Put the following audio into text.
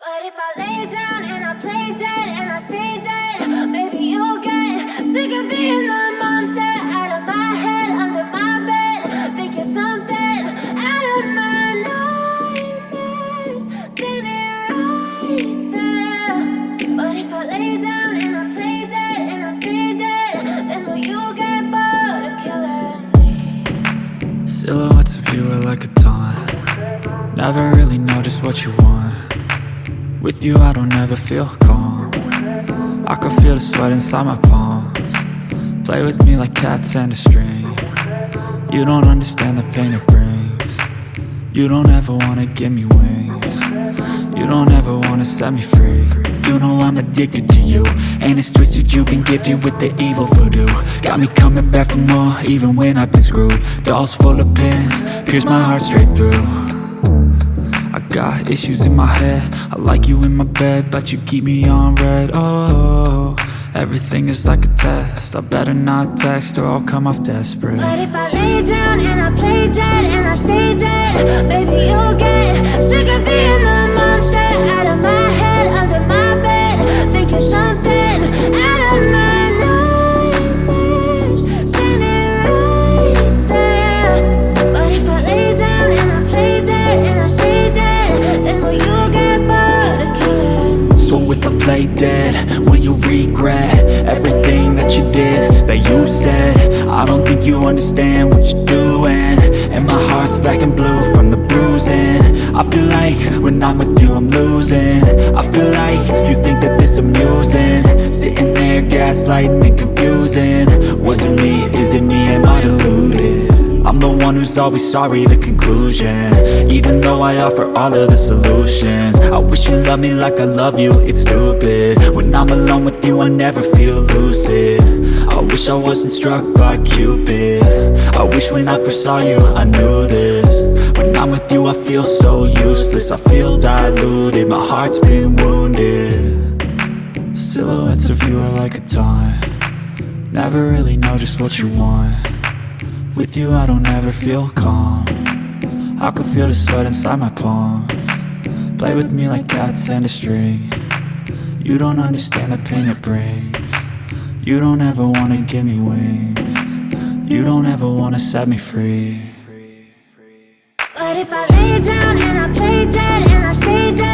But if I lay down and I play dead and I stay dead, maybe you'll get sick of being the monster out of my head, under my bed. Think you're something out of my nightmares, standing right there. But if I lay down and I play dead and I stay dead, then will you get bored of killing me? Silhouettes of you are like a taunt. Never really know just what you want. With you I don't ever feel calm. I can feel the sweat inside my palms. Play with me like cats and a string. You don't understand the pain it brings. You don't ever wanna give me wings. You don't ever wanna set me free. You know I'm addicted to you, and it's twisted, you've been gifted with the evil voodoo. Got me coming back for more, even when I've been screwed. Dolls full of pins, pierce my heart straight through. I got issues in my head, I like you in my bed, but you keep me on red. Oh, everything is like a test, I better not text or I'll come off desperate. But if I lay down and I play dead and I stay dead, baby you'll get sick of being the monster out of my head, under my bed. Think you're something out of my nightmares, standing right there. But if I lay down and I play dead and I stay dead, then will you get bored of killing me? So if I play dead, will you regret everything that you did, that you said? I don't think you understand what you're doing, and my heart's black and blue from the bruising. I feel like when I'm with you I'm losing. I feel like you think that this amusing, sitting there gaslighting and confusing. Was it me? Is it me? Am I deluded? I'm the one who's always sorry, the conclusion, even though I offer all of the solutions. I wish you loved me like I love you, it's stupid. When I'm alone with you I never feel lucid. I wish I wasn't struck by Cupid. I wish when I first saw you I knew this. When I'm with you I feel so useless, I feel diluted, my heart's been wounded. Silhouettes of you are like a taunt. Never really know just what you want. With you I don't ever feel calm. I can feel the sweat inside my palms. Play with me like cats and a string. You don't understand the pain it brings. You don't ever wanna give me wings. You don't ever wanna set me free. But if I lay down and I play dead and I stay dead,